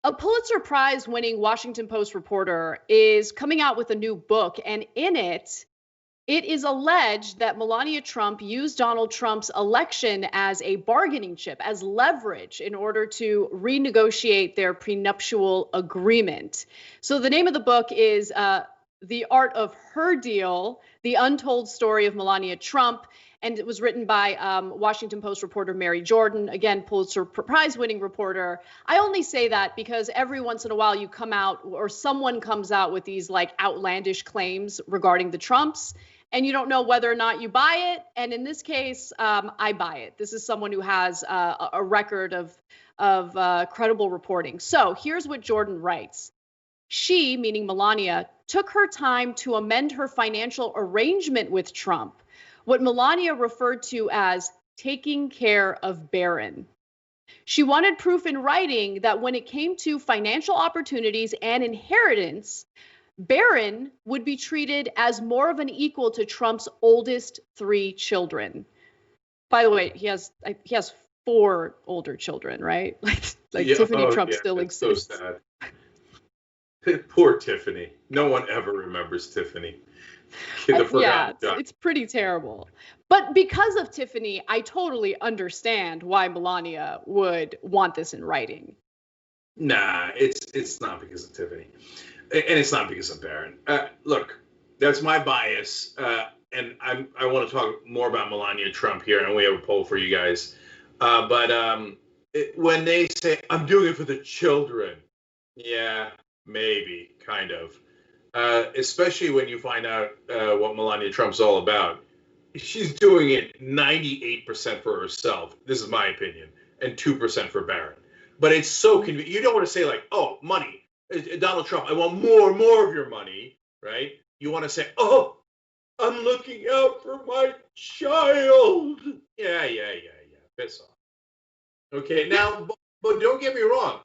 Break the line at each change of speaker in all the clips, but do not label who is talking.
A Pulitzer Prize winning Washington Post reporter is coming out with a new book, and in it, it is alleged that Melania Trump used Donald Trump's election as a bargaining chip, as leverage in order to renegotiate their prenuptial agreement. So the name of the book is The Art of Her Deal, The Untold Story of Melania Trump. And it was written by Washington Post reporter Mary Jordan, again, Pulitzer Prize winning reporter. I only say that because every once in a while you come out or someone comes out with these like outlandish claims regarding the Trumps, and you don't know whether or not you buy it. And in this case, I buy it. This is someone who has a record of credible reporting. So here's what Jordan writes. She, meaning Melania, took her time to amend her financial arrangement with Trump, what Melania referred to as taking care of Barron. She wanted proof in writing that when it came to financial opportunities and inheritance, Barron would be treated as more of an equal to Trump's oldest 3 children. By the way, he has 4 older children, right? Like
Yeah,
Tiffany Trump
yeah,
still
it's so
exists.
sad. Poor Tiffany. No one ever remembers Tiffany. The forgotten child.
It's pretty terrible. But because of Tiffany, I totally understand why Melania would want this in writing.
Nah, it's not because of Tiffany, and it's not because of Barron. Look, that's my bias, and I want to talk more about Melania Trump here, and we have a poll for you guys. When they say I'm doing it for the children, yeah, maybe, kind of. Especially when you find out what Melania Trump's all about. She's doing it 98% for herself. This is my opinion, and 2% for Barron. But it's so convenient. You don't want to say like, oh, money, Donald Trump, I want more of your money, right? You want to say, oh, I'm looking out for my child. Yeah. Piss off. Okay, now, but don't get me wrong.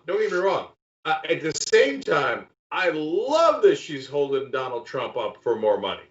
At the same time, I love that she's holding Donald Trump up for more money.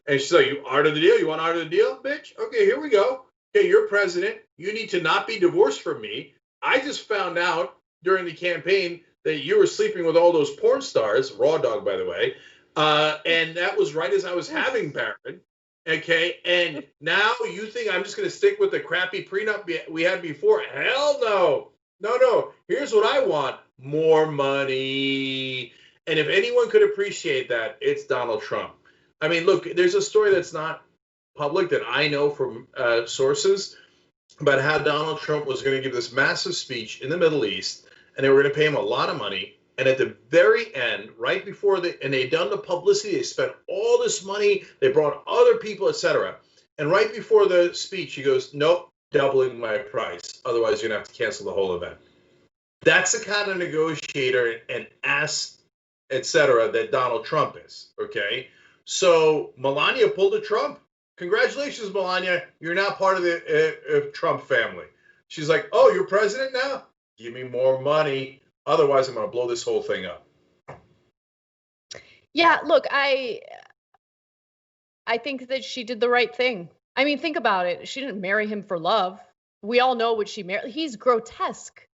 And she's like, you art of the deal? You want art of the deal, bitch? Okay, here we go. Okay, you're president. You need to not be divorced from me. I just found out during the campaign that you were sleeping with all those porn stars, raw dog, by the way. And that was right as I was having Barron. Okay, and now you think I'm just going to stick with the crappy prenup we had before? Hell no. No. Here's what I want. More money. And if anyone could appreciate that, it's Donald Trump. I mean, look, there's a story that's not public that I know from sources about how Donald Trump was going to give this massive speech in the Middle East, and they were going to pay him a lot of money. And at the very end, right before they'd done the publicity, they spent all this money, they brought other people, etc. And right before the speech, he goes, nope, doubling my price. Otherwise, you're going to have to cancel the whole event. That's the kind of negotiator and ass, etc., that Donald Trump is, okay? So Melania pulled a Trump. Congratulations, Melania. You're now part of the Trump family. She's like, oh, you're president now? Give me more money. Otherwise, I'm going to blow this whole thing up.
Yeah, look, I think that she did the right thing. I mean, think about it. She didn't marry him for love. We all know what she married. He's grotesque.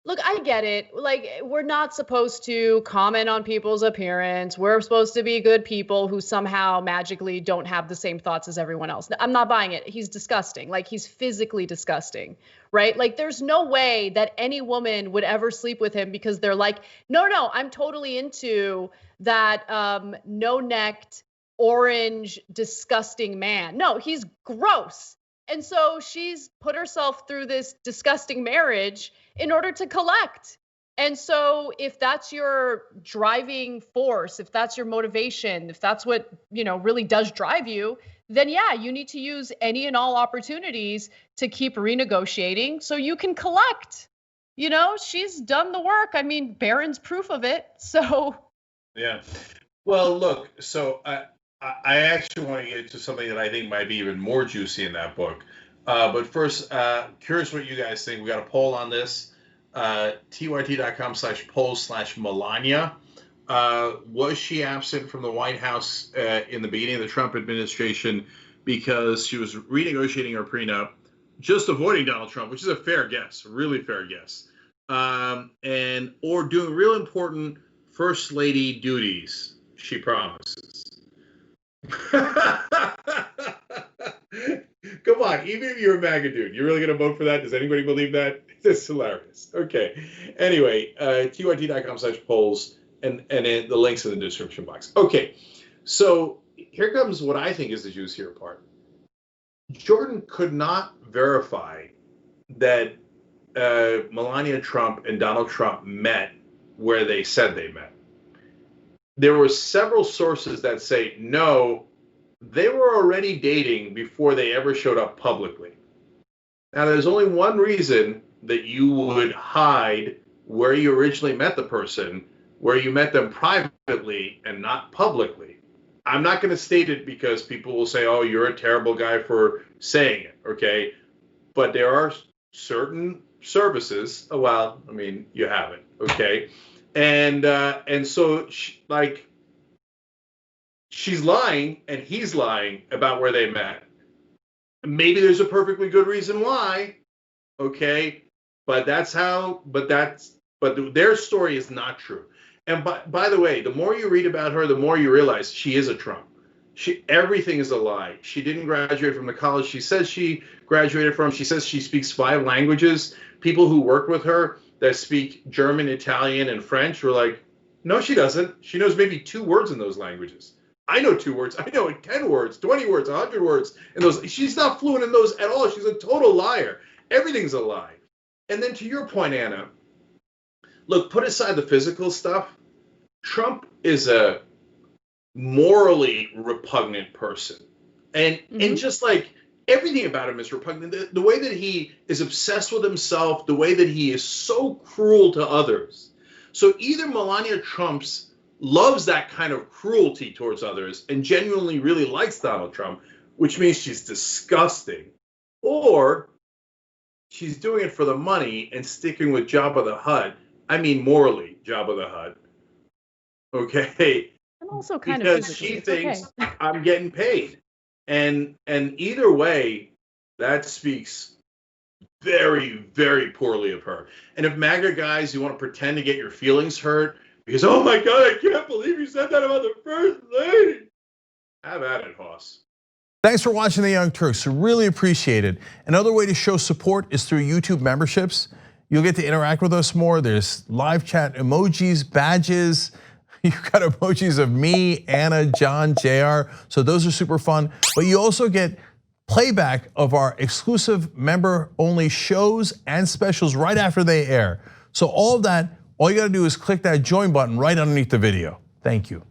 Look, I get it. Like, we're not supposed to comment on people's appearance. We're supposed to be good people who somehow magically don't have the same thoughts as everyone else. I'm not buying it. He's disgusting. Like, he's physically disgusting, right? Like, there's no way that any woman would ever sleep with him because they're like, no, I'm totally into that no-necked, orange, disgusting man. No, he's gross. And so she's put herself through this disgusting marriage in order to collect. And so if that's your driving force, if that's your motivation, if that's what, really does drive you, then yeah, you need to use any and all opportunities to keep renegotiating so you can collect. She's done the work. I mean, Barron's proof of it. So.
Yeah. Well, look, so I actually want to get to something that I think might be even more juicy in that book. But first, curious what you guys think. We got a poll on this. tyt.com/poll/Melania. Was she absent from the White House in the beginning of the Trump administration because she was renegotiating her prenup, just avoiding Donald Trump, which is a fair guess, a really fair guess. and or doing real important first lady duties, she promises. Come on, even if you're a MAGA dude, you're really going to vote for that? Does anybody believe that? It's hilarious. Okay. Anyway, tyt.com/polls, and the links in the description box. Okay. So here comes what I think is the juicier part. Jordan could not verify that Melania Trump and Donald Trump met where they said they met. There were several sources that say, no, they were already dating before they ever showed up publicly. Now, there's only one reason that you would hide where you originally met the person, where you met them privately and not publicly. I'm not going to state it because people will say, oh, you're a terrible guy for saying it, okay? But there are certain services, well, I mean, you have it, okay? And so, she's lying and he's lying about where they met. Maybe there's a perfectly good reason why, okay? But their story is not true. And by the way, the more you read about her, the more you realize she is a Trump. Everything is a lie. She didn't graduate from the college she says she graduated from. She says she speaks 5 languages. People who work with her that speak German, Italian, and French were like, no, she doesn't. She knows maybe 2 words in those languages. I know 2 words. I know 10 words, 20 words, 100 words in those. She's not fluent in those at all. She's a total liar. Everything's a lie. And then to your point, Anna, look, put aside the physical stuff. Trump is a morally repugnant person. And just like everything about him is repugnant. The way that he is obsessed with himself, the way that he is so cruel to others. So either Melania Trump loves that kind of cruelty towards others and genuinely really likes Donald Trump, which means she's disgusting, or she's doing it for the money and sticking with Jabba the Hutt. I mean, morally, Jabba the Hutt. Okay.
And also kind
because
of
she thinks I'm getting paid. And either way, that speaks very, very poorly of her. And if MAGA guys, you want to pretend to get your feelings hurt because, oh my God, I can't believe you said that about the first lady. Have at it, Hoss.
Thanks for watching The Young Turks. Really appreciate it. Another way to show support is through YouTube memberships. You'll get to interact with us more. There's live chat emojis, badges. You've got emojis of me, Anna, John, JR. So those are super fun. But you also get playback of our exclusive member-only shows and specials right after they air. So all of that, all you gotta do is click that join button right underneath the video. Thank you.